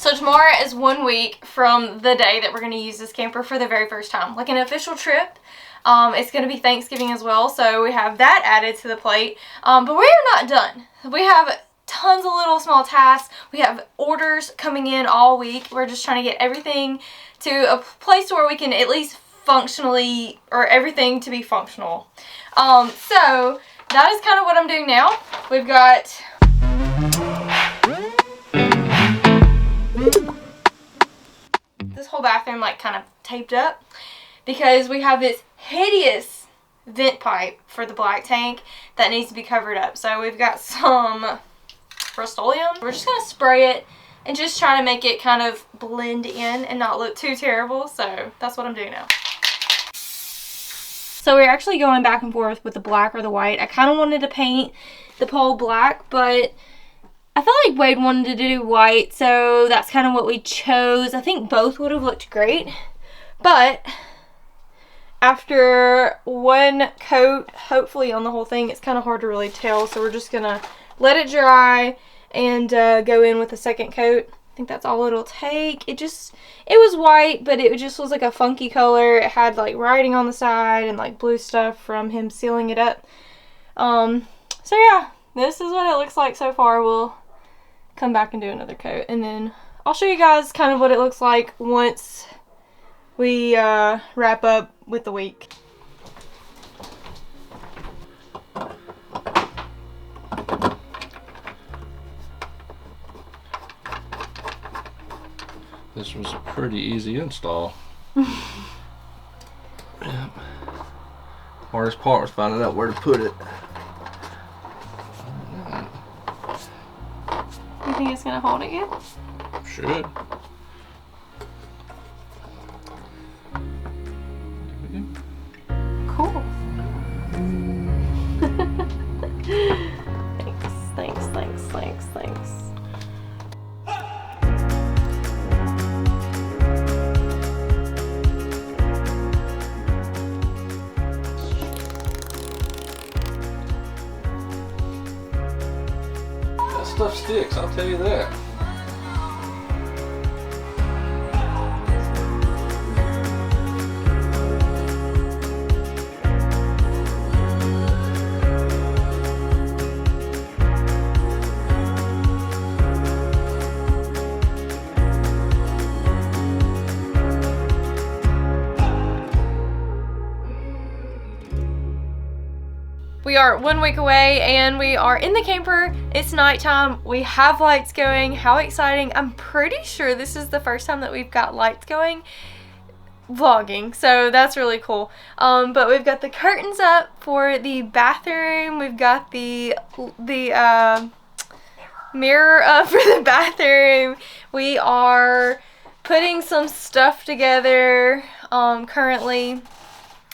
So tomorrow is 1 week from the day that we're going to use this camper for the very first time, like an official trip. It's going to be Thanksgiving as well, so we have that added to the plate. But we are not done. We have tons of little small tasks. We have orders coming in all week. We're just trying to get everything to a place where we can at least functionally, or everything to be functional. So that is kind of what I'm doing now. We've got this whole bathroom like kind of taped up because we have this hideous vent pipe for the black tank that needs to be covered up. So we've got some Rust-Oleum. We're just going to spray it and just try to make it kind of blend in and not look too terrible. So that's what I'm doing now. So we're actually going back and forth with the black or the white. I kind of wanted to paint the pole black, but I felt like Wade wanted to do white, so that's kind of what we chose. I think both would have looked great, but after one coat, hopefully on the whole thing, it's kind of hard to really tell, so we're just going to let it dry and go in with a second coat. I think that's all it'll take. It was white, but it just was like a funky color. It had like writing on the side and like blue stuff from him sealing it up. So yeah, this is what it looks like so far. We'll come back and do another coat, and then I'll show you guys kind of what it looks like once we wrap up with the week. This was a pretty easy install. Yep. Hardest part was finding out where to put it. You think it's gonna hold it good? Should. Cool. Thanks. That stuff sticks, I'll tell you that. We are 1 week away and we are in the camper. It's nighttime. We have lights going. How exciting. I'm pretty sure this is the first time that we've got lights going vlogging, so that's really cool. But we've got the curtains up for the bathroom. We've got the mirror up for the bathroom. We are putting some stuff together currently,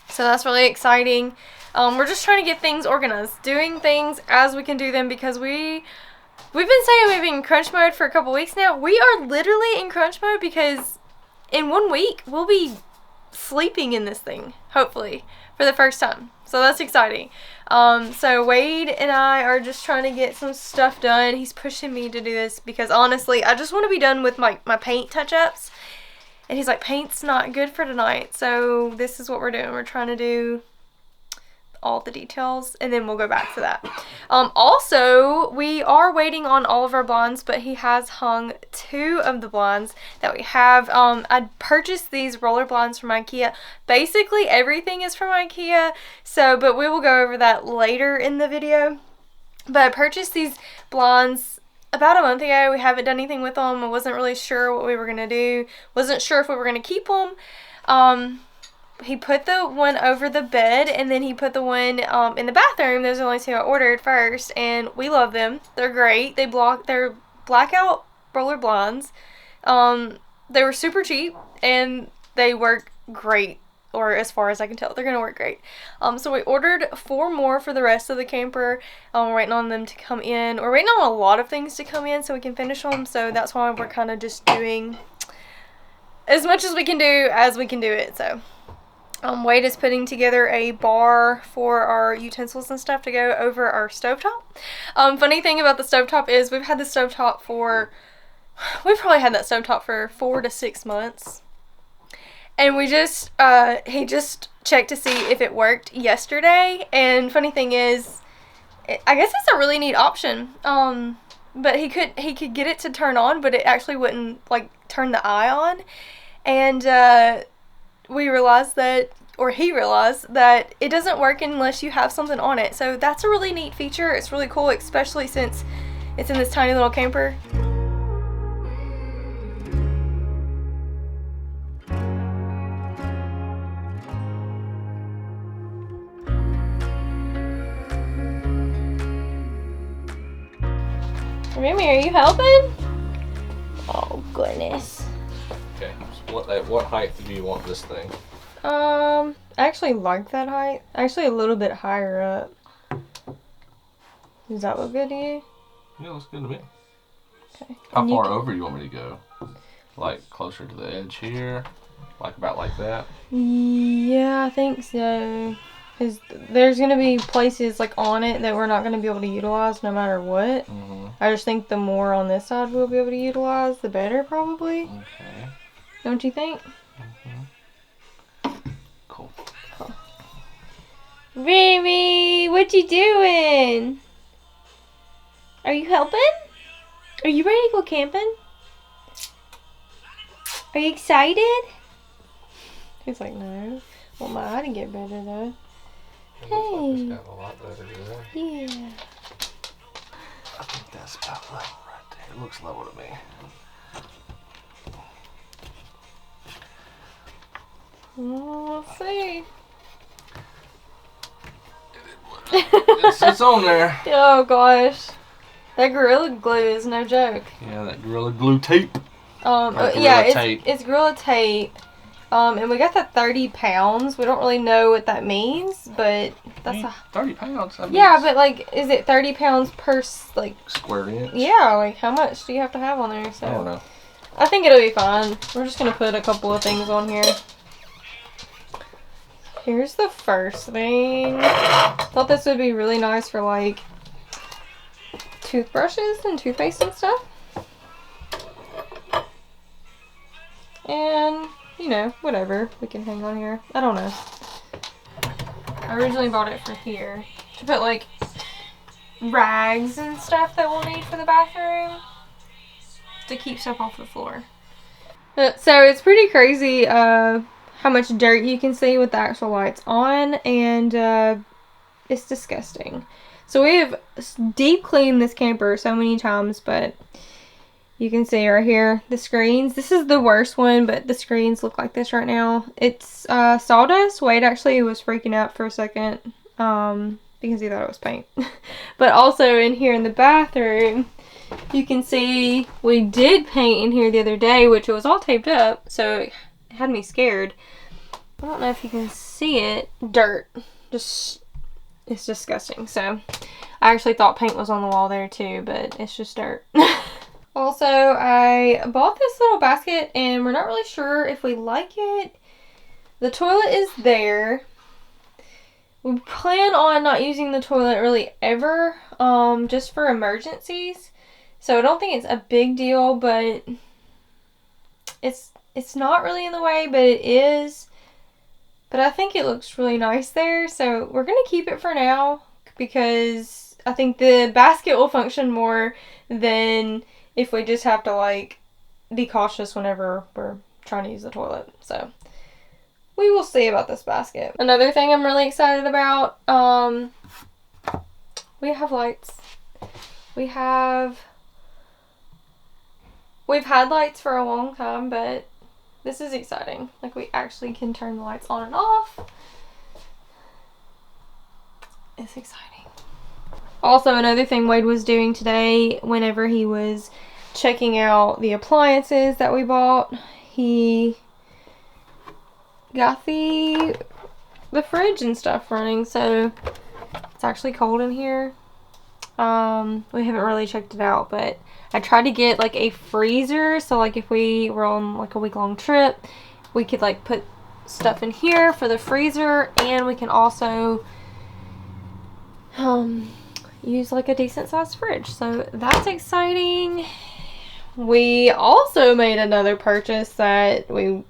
so that's really exciting. We're just trying to get things organized, doing things as we can do them, because we've been saying we've been in crunch mode for a couple weeks now. We are literally in crunch mode because in 1 week we'll be sleeping in this thing, hopefully, for the first time. So that's exciting. So Wade and I are just trying to get some stuff done. He's pushing me to do this because honestly, I just want to be done with my paint touch-ups. And he's like, paint's not good for tonight. So this is what we're doing. We're trying to do all the details, and then we'll go back to that. Also, we are waiting on all of our blinds, but he has hung 2 of the blinds that we have. I purchased these roller blinds from IKEA. Basically everything is from IKEA, but we will go over that later in the video. But I purchased these blinds about a month ago. We haven't done anything with them. I wasn't really sure what we were gonna do. Wasn't sure if we were gonna keep them. He put the one over the bed, and then he put the one in the bathroom. Those are the only 2 I ordered first, and we love them. They're great. They're blackout roller blinds. They were super cheap, and they work great, or as far as I can tell, they're gonna work great. So we ordered 4 more for the rest of the camper. We're waiting on them to come in. We're waiting on a lot of things to come in so we can finish them, so that's why we're kind of just doing as much as we can do it. So Wade is putting together a bar for our utensils and stuff to go over our stovetop. Funny thing about the stovetop is we've had the stovetop for we probably had that stovetop for 4 to 6 months. And we just, he just checked to see if it worked yesterday. And funny thing is, I guess it's a really neat option. But he could get it to turn on, but it actually wouldn't, like, turn the eye on. And, we realized that, or he realized that it doesn't work unless you have something on it. So that's a really neat feature. It's really cool, especially since it's in this tiny little camper. Remy, are you helping? Oh, goodness. Okay. So what height do you want this thing? I actually like that height. Actually, a little bit higher up. Does that look good to you? Yeah, looks good to me. Okay. How far over you want me to go? Like closer to the edge here? Like about like that? Yeah, I think so. Because there's going to be places like on it that we're not going to be able to utilize no matter what. Mm-hmm. I just think the more on this side we'll be able to utilize, the better probably. Okay. Don't you think? Mm-hmm. Cool. Remy, what you doing? Are you helping? Are you ready to go camping? Are you excited? He's like, no. Well, my eye didn't get better though. It looks like it's gotten a lot better today. Yeah. I think that's about level right there. It looks level to me. Well, let's see. It's on there. Oh gosh. That Gorilla Glue is no joke. Yeah, that Gorilla Glue tape. It's Gorilla Tape. And we got that 30 pounds. We don't really know what that means, but that's 30 pounds. I mean, yeah, but like, is it 30 pounds per square inch? Yeah, like how much do you have to have on there? So I don't know. I think it'll be fine. We're just gonna put a couple of things on here. Here's the first thing. Thought this would be really nice for like toothbrushes and toothpaste and stuff. And, you know, whatever we can hang on here. I don't know. I originally bought it for here. To put, like, rags and stuff that we'll need for the bathroom. To keep stuff off the floor. So, it's pretty crazy how much dirt you can see with the actual lights on. And, it's disgusting. So, we have deep cleaned this camper so many times, but you can see right here the screens. This is the worst one, but the screens look like this right now. It's sawdust. Wade actually was freaking out for a second because he thought it was paint. But also in here in the bathroom, you can see we did paint in here the other day, which it was all taped up, so it had me scared. I don't know if you can see it. Dirt. Just, it's disgusting. So I actually thought paint was on the wall there too, but it's just dirt. Also, I bought this little basket, and we're not really sure if we like it. The toilet is there. We plan on not using the toilet really ever, just for emergencies. So I don't think it's a big deal, but it's not really in the way, but it is. But I think it looks really nice there, so we're going to keep it for now, because I think the basket will function more than if we just have to, like, be cautious whenever we're trying to use the toilet. So, we will see about this basket. Another thing I'm really excited about, we have lights. We've had lights for a long time, but this is exciting. Like, we actually can turn the lights on and off. It's exciting. Also, another thing Wade was doing today, whenever he was checking out the appliances that we bought, he got the fridge and stuff running, so it's actually cold in here. We haven't really checked it out, but I tried to get like a freezer, so like if we were on like a week-long trip, we could like put stuff in here for the freezer, and we can also use like a decent sized fridge. So that's exciting. we also made another purchase that we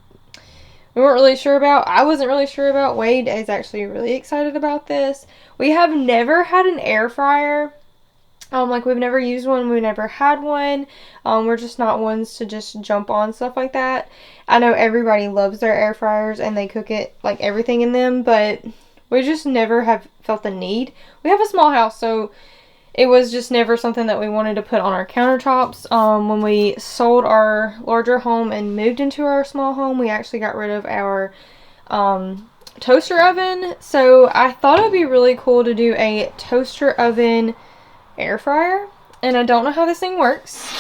weren't really sure about. I wasn't really sure about. Wade is actually really excited about this. We have never had an air fryer. Like, we've never used one. We've never had one. We're just not ones to just jump on stuff like that. I know everybody loves their air fryers and they cook it, like, everything in them, but we just never have felt the need. We have a small house, so it was just never something that we wanted to put on our countertops. When we sold our larger home and moved into our small home, we actually got rid of our toaster oven. So I thought it would be really cool to do a toaster oven air fryer. And I don't know how this thing works.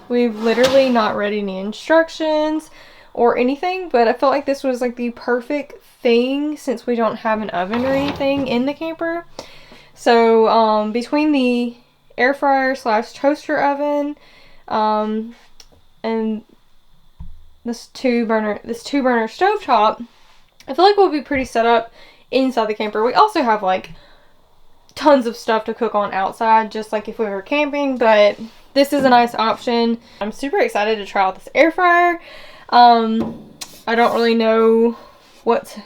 We've literally not read any instructions or anything, but I felt like this was like the perfect thing since we don't have an oven or anything in the camper. So, between the air fryer / toaster oven, and this two burner stovetop, I feel like we'll be pretty set up inside the camper. We also have, like, tons of stuff to cook on outside, just like if we were camping, but this is a nice option. I'm super excited to try out this air fryer. I don't really know what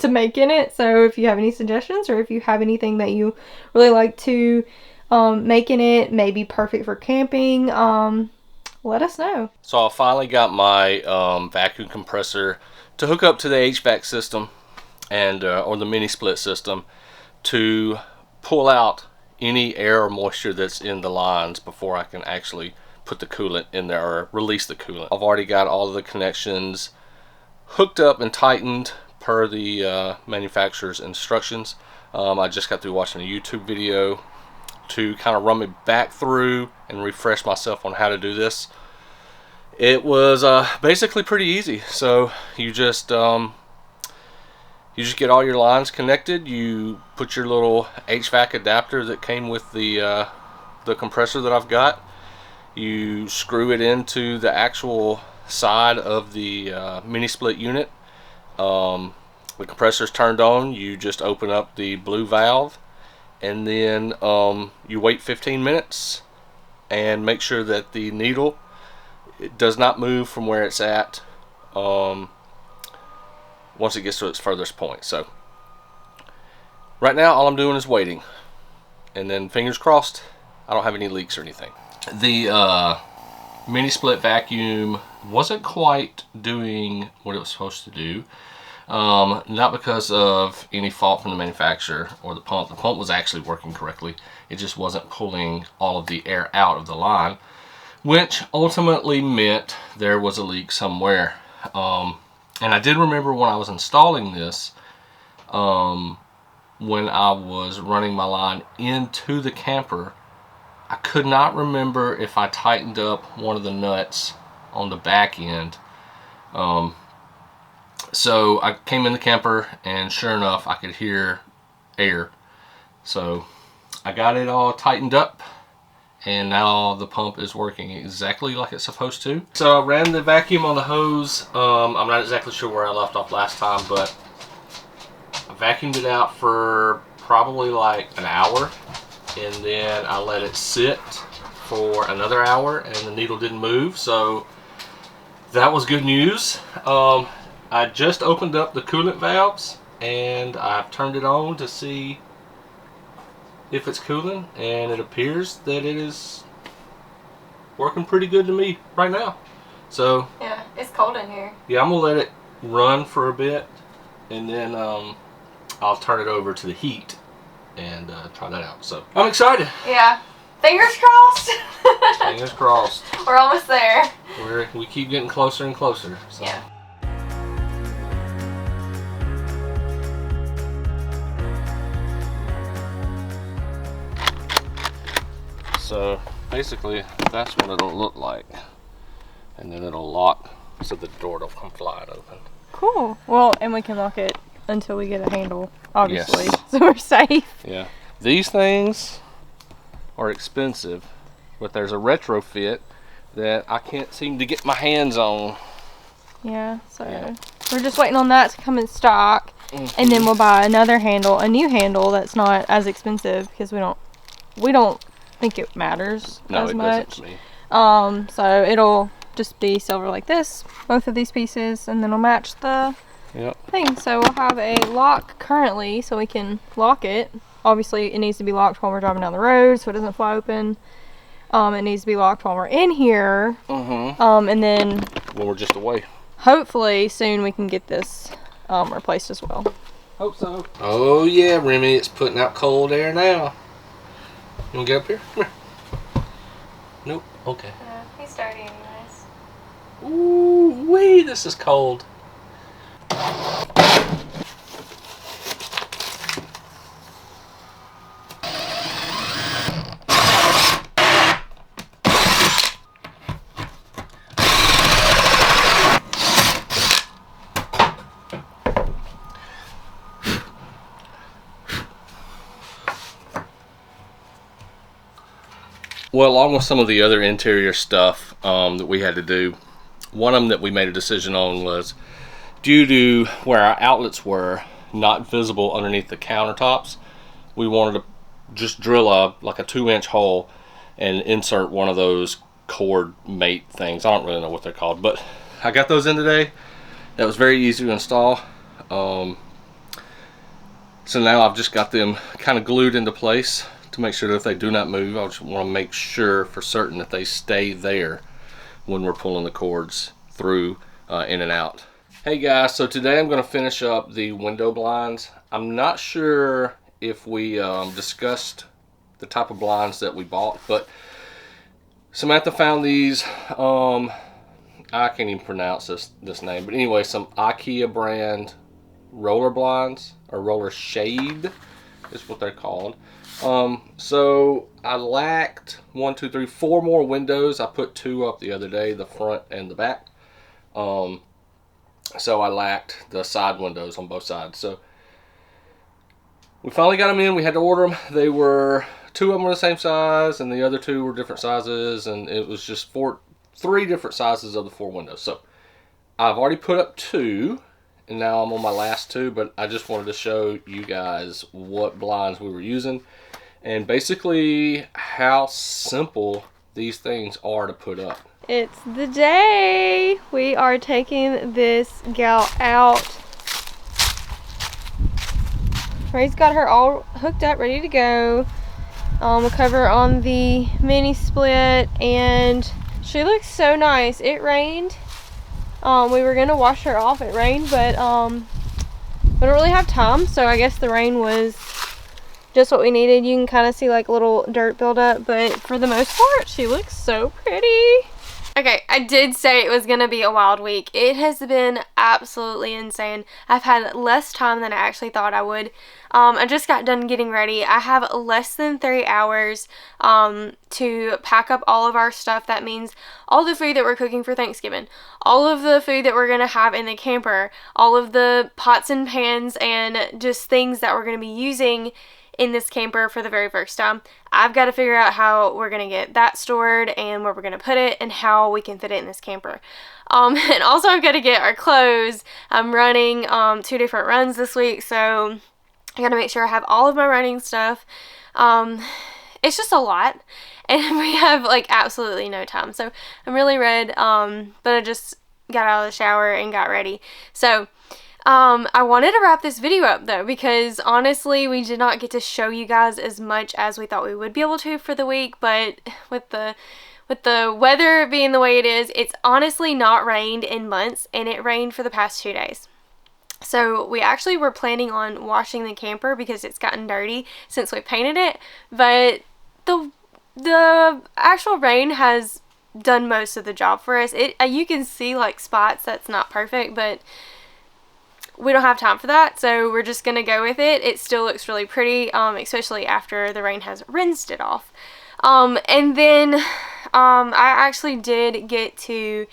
to make in it, so if you have any suggestions or if you have anything that you really like to make in it, maybe perfect for camping, let us know. So I finally got my vacuum compressor to hook up to the HVAC system and or the mini split system to pull out any air or moisture that's in the lines before I can actually put the coolant in there or release the coolant. I've already got all of the connections hooked up and tightened per the manufacturer's instructions. I just got through watching a YouTube video to kind of run me back through and refresh myself on how to do this. It was basically pretty easy. So you just get all your lines connected. You put your little HVAC adapter that came with the compressor that I've got. You screw it into the actual side of the mini split unit. The compressor's turned on. You just open up the blue valve, and then you wait 15 minutes and make sure that the needle does not move from where it's at once it gets to its furthest point. So right now all I'm doing is waiting, and then fingers crossed I don't have any leaks or anything. The mini split vacuum wasn't quite doing what it was supposed to do. Not because of any fault from the manufacturer or the pump. The pump was actually working correctly. It just wasn't pulling all of the air out of the line, which ultimately meant there was a leak somewhere. And I did remember when I was installing this, when I was running my line into the camper, I could not remember if I tightened up one of the nuts on the back end. So I came in the camper, and sure enough I could hear air. So I got it all tightened up, and now the pump is working exactly like it's supposed to. So I ran the vacuum on the hose. I'm not exactly sure where I left off last time, but I vacuumed it out for probably like an hour, and then I let it sit for another hour, and the needle didn't move. So that was good news. I just opened up the coolant valves, and I've turned it on to see if it's cooling, and it appears that it is working pretty good to me right now. So Yeah, it's cold in here. yeah, I'm gonna let it run for a bit, and then I'll turn it over to the heat and try that out. So I'm excited. Yeah, fingers crossed. Fingers crossed. We're almost there. We keep getting closer and closer. So. Yeah. So basically that's what it'll look like, and then it'll lock so the door don't come flying open. Cool. Well, and we can lock it until we get a handle, obviously. Yes. So we're safe. Yeah, these things are expensive, but there's a retrofit that I can't seem to get my hands on. Yeah, so Yeah. we're just waiting on that to come in stock, and then we'll buy another handle, a new handle that's not as expensive, because we don't think it matters No, as it much. doesn't to me. So it'll just be silver like this, both of these pieces, and then it'll match the thing. So we'll have a lock currently so we can lock it. Obviously it needs to be locked while we're driving down the road so it doesn't fly open. It needs to be locked while we're in here. And then when we're just away. Hopefully soon we can get this replaced as well. Hope so. Oh yeah, Remy, it's putting out cold air now. You wanna get up here? Come here. Nope. Okay. Yeah, he's dirty anyways. Ooh wee, this is cold. Well, along with some of the other interior stuff that we had to do, one of them that we made a decision on was due to where our outlets were not visible underneath the countertops, we wanted to just drill like a 2-inch hole and insert one of those cord mate things. I don't really know what they're called, but I got those in today. That was very easy to install. So now I've just got them kind of glued into place to make sure that if they do not move, I just want to make sure for certain that they stay there when we're pulling the cords through in and out. Hey guys, so today I'm going to finish up the window blinds. I'm not sure if we discussed the type of blinds that we bought, but Samantha found these, I can't even pronounce this name, but anyway, some IKEA brand roller blinds, or roller shade is what they're called. So I lacked 1, 2, 3, 4 more windows. I put 2 up the other day, the front and the back. So I lacked the side windows on both sides. So we finally got them in. We had to order them. They were 2 of them were the same size, and the other 2 were different sizes, and it was just 3 different sizes of the 4 windows. So I've already put up 2, and now I'm on my last 2, but I just wanted to show you guys what blinds we were using and basically how simple these things are to put up. It's the day. We are taking this gal out. Ray's got her all hooked up, ready to go. The cover on the mini split, and she looks so nice. It rained. We were gonna wash her off. It rained, but we don't really have time, so I guess the rain was just what we needed. You can kind of see like a little dirt buildup, but for the most part, she looks so pretty. Okay, I did say it was gonna be a wild week. It has been absolutely insane. I've had less time than I actually thought I would. I just got done getting ready. I have less than 3 hours to pack up all of our stuff. That means all the food that we're cooking for Thanksgiving, all of the food that we're gonna have in the camper, all of the pots and pans and just things that we're gonna be using in this camper for the very first time. I've got to figure out how we're going to get that stored and where we're going to put it and how we can fit it in this camper. And also I've got to get our clothes. I'm running 2 different runs this week, so I got to make sure I have all of my running stuff. It's just a lot, and we have like absolutely no time. So I'm really red, but I just got out of the shower and got ready. So I wanted to wrap this video up though, because honestly we did not get to show you guys as much as we thought we would be able to for the week, but with the weather being the way it is, it's honestly not rained in months, and it rained for the past 2 days. So we actually were planning on washing the camper because it's gotten dirty since we painted it, but the actual rain has done most of the job for us. You can see like spots that's not perfect, but we don't have time for that, so we're just gonna go with it. It still looks really pretty, especially after the rain has rinsed it off. And then I actually did get to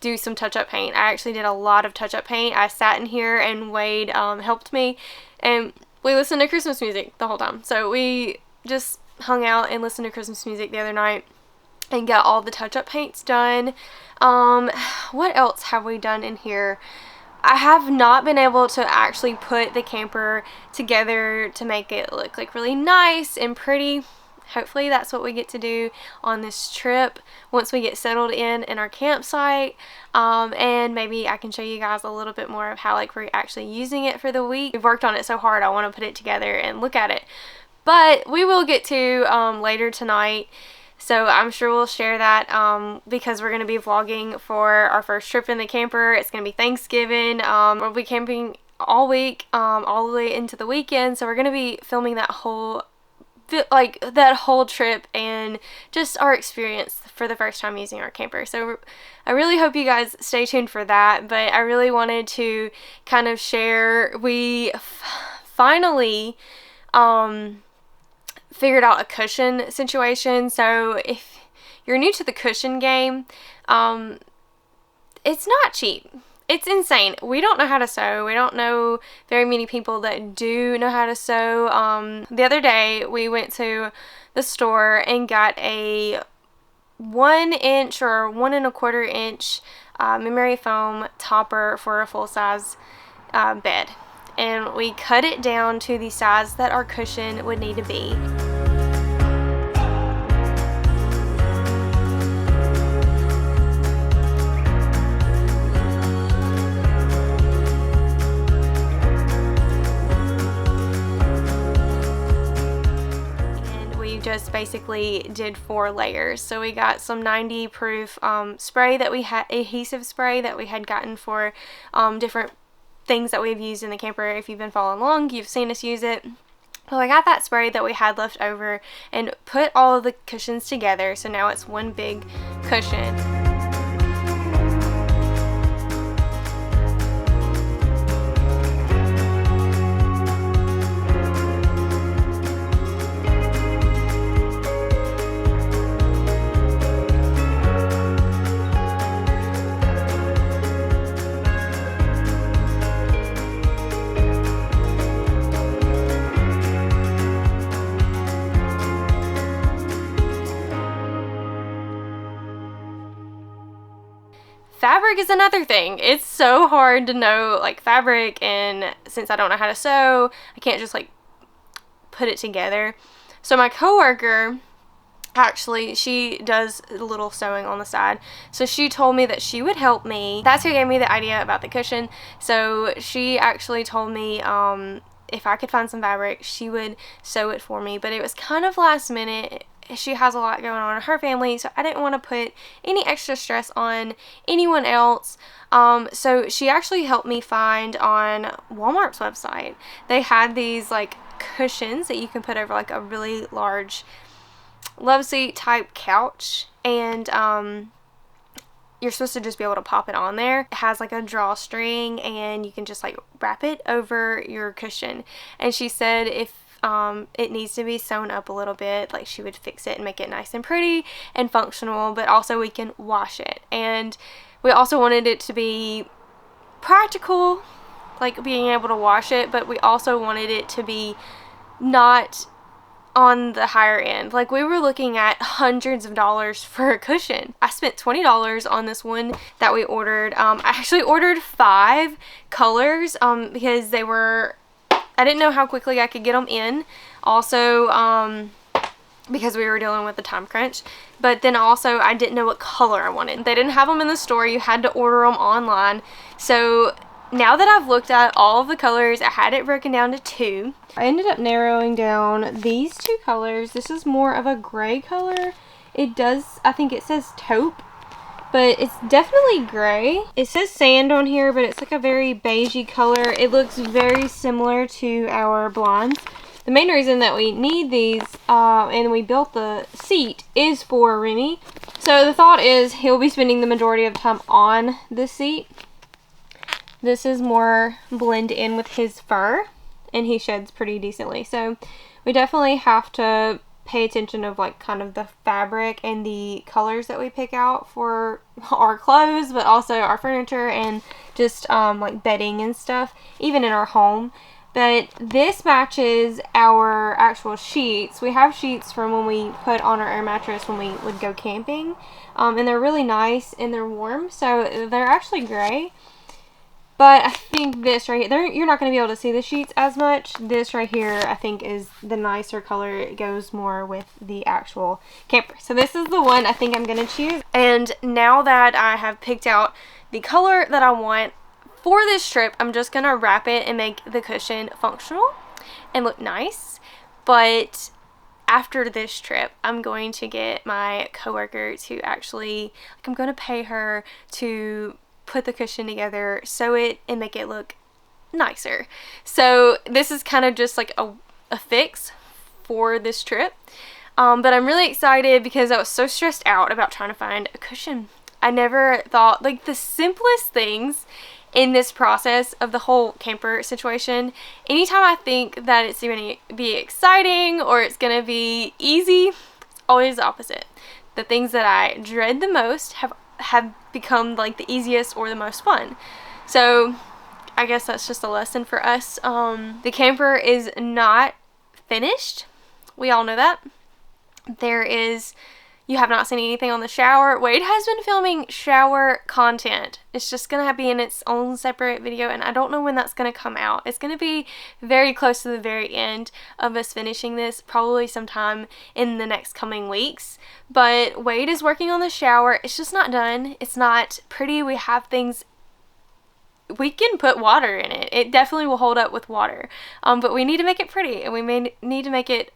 do some touch-up paint. I actually did a lot of touch-up paint. I sat in here and Wade helped me, and we listened to Christmas music the whole time. So we just hung out and listened to Christmas music the other night and got all the touch-up paints done. What else have we done in here? I have not been able to actually put the camper together to make it look like really nice and pretty. hopefully that's what we get to do on this trip once we get settled in our campsite. And maybe I can show you guys a little bit more of how like we're actually using it for the week. We've worked on it so hard, I want to put it together and look at it. But we will get to later tonight. So I'm sure we'll share that because we're going to be vlogging for our first trip in the camper. It's going to be Thanksgiving. We'll be camping all week, all the way into the weekend. So we're going to be filming that whole trip and just our experience for the first time using our camper. So I really hope you guys stay tuned for that. But I really wanted to kind of share, we finally figured out a cushion situation. So if you're new to the cushion game, it's not cheap. It's insane. We don't know how to sew. We don't know very many people that do know how to sew. The other day we went to the store and got a 1 inch or 1 1/4 inch memory foam topper for a full-size bed. And we cut it down to the size that our cushion would need to be. Just basically did 4 layers. So we got some 90 proof spray that we had, adhesive spray that we had gotten for different things that we've used in the camper. If you've been following along, you've seen us use it. Well, I got that spray that we had left over and put all of the cushions together, so now it's one big cushion. Fabric is another thing. It's so hard to know like fabric, and since I don't know how to sew, I can't just like put it together. So my coworker, actually, she does a little sewing on the side, so she told me that she would help me. That's who gave me the idea about the cushion. So she actually told me if I could find some fabric, she would sew it for me, but it was kind of last minute. She has a lot going on in her family, so I didn't want to put any extra stress on anyone else. So she actually helped me find on Walmart's website. They had these like cushions that you can put over like a really large love seat type couch, and you're supposed to just be able to pop it on there. It has like a drawstring, and you can just like wrap it over your cushion. And she said if it needs to be sewn up a little bit, like she would fix it and make it nice and pretty and functional, but also we can wash it. And we also wanted it to be practical, like being able to wash it, but we also wanted it to be not on the higher end. Like we were looking at hundreds of dollars for a cushion. I spent $20 on this one that we ordered. I actually ordered 5 colors because they were, I didn't know how quickly I could get them in. Also, because we were dealing with the time crunch. But then also, I didn't know what color I wanted. They didn't have them in the store. You had to order them online. So now that I've looked at all of the colors, I had it broken down to 2. I ended up narrowing down these 2 colors. This is more of a gray color. It does, I think it says taupe, but it's definitely gray. It says sand on here, but it's like a very beigey color. It looks very similar to our blinds. The main reason that we need these and we built the seat is for Remy. So the thought is he'll be spending the majority of the time on this seat. This is more blend in with his fur, and he sheds pretty decently. So we definitely have to pay attention of like kind of the fabric and the colors that we pick out for our clothes, but also our furniture and just like bedding and stuff, even in our home. But this matches our actual sheets. We have sheets from when we put on our air mattress when we would go camping, and they're really nice and they're warm, so they're actually gray. But I think this right here, you're not going to be able to see the sheets as much. This right here, I think, is the nicer color. It goes more with the actual camper. So this is the one I think I'm going to choose. And now that I have picked out the color that I want for this trip, I'm just going to wrap it and make the cushion functional and look nice. But after this trip, I'm going to get my coworker to actually, like, I'm going to pay her to put the cushion together, sew it, and make it look nicer. So this is kind of just like a fix for this trip. But I'm really excited because I was so stressed out about trying to find a cushion. I never thought, like, the simplest things in this process of the whole camper situation, anytime I think that it's going to be exciting or it's going to be easy, it's always the opposite. The things that I dread the most have become like the easiest or the most fun. So I guess that's just a lesson for us. The camper is not finished. We all know that. You have not seen anything on the shower. Wade has been filming shower content. It's just going to be in its own separate video, and I don't know when that's going to come out. It's going to be very close to the very end of us finishing this, probably sometime in the next coming weeks. But Wade is working on the shower. It's just not done. It's not pretty. We have things. We can put water in it. It definitely will hold up with water. But we need to make it pretty, and we may need to make it,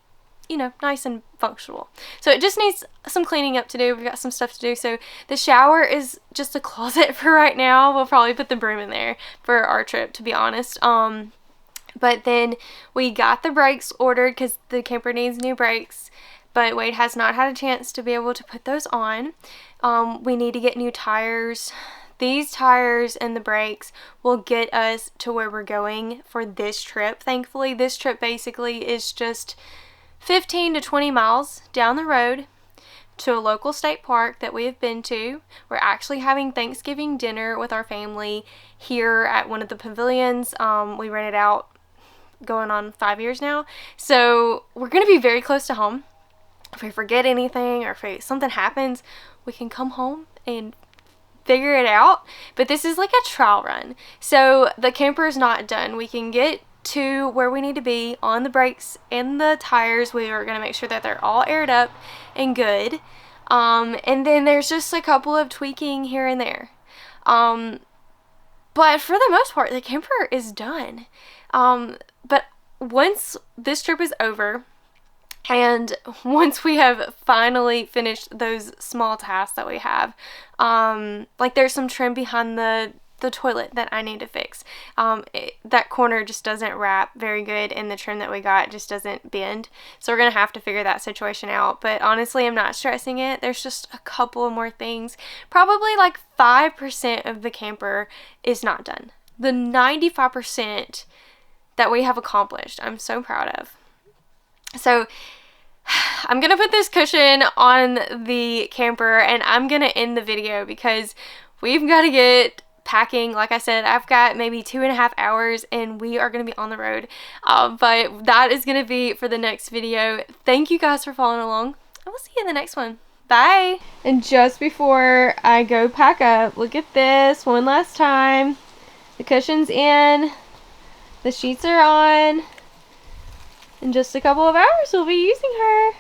you know, nice and functional. So it just needs some cleaning up to do. We've got some stuff to do. So the shower is just a closet for right now. We'll probably put the broom in there for our trip, to be honest. But then we got the brakes ordered because the camper needs new brakes, but Wade has not had a chance to be able to put those on. We need to get new tires. These tires and the brakes will get us to where we're going for this trip. Thankfully, this trip basically is just 15 to 20 miles down the road to a local state park that we have been to. We're actually having Thanksgiving dinner with our family here at one of the pavilions. We rented out going on 5 years now. So we're going to be very close to home. If we forget anything or if something happens, we can come home and figure it out. But this is like a trial run. So the camper is not done. We can get to where we need to be on the brakes and the tires. We are going to make sure that they're all aired up and good. And then there's just a couple of tweaking here and there. But for the most part, the camper is done. But once this trip is over, and once we have finally finished those small tasks that we have, like there's some trim behind the toilet that I need to fix. That corner just doesn't wrap very good, and the trim that we got just doesn't bend. So we're going to have to figure that situation out. But honestly, I'm not stressing it. There's just a couple more things. Probably like 5% of the camper is not done. The 95% that we have accomplished, I'm so proud of. So I'm going to put this cushion on the camper, and I'm going to end the video because we've got to get packing. Like I said, I've got maybe 2.5 hours and we are going to be on the road. But that is going to be for the next video. Thank you guys for following along. I will see you in the next one. Bye. And just before I go pack up, look at this one last time. The cushion's in. The sheets are on. In just a couple of hours, we'll be using her.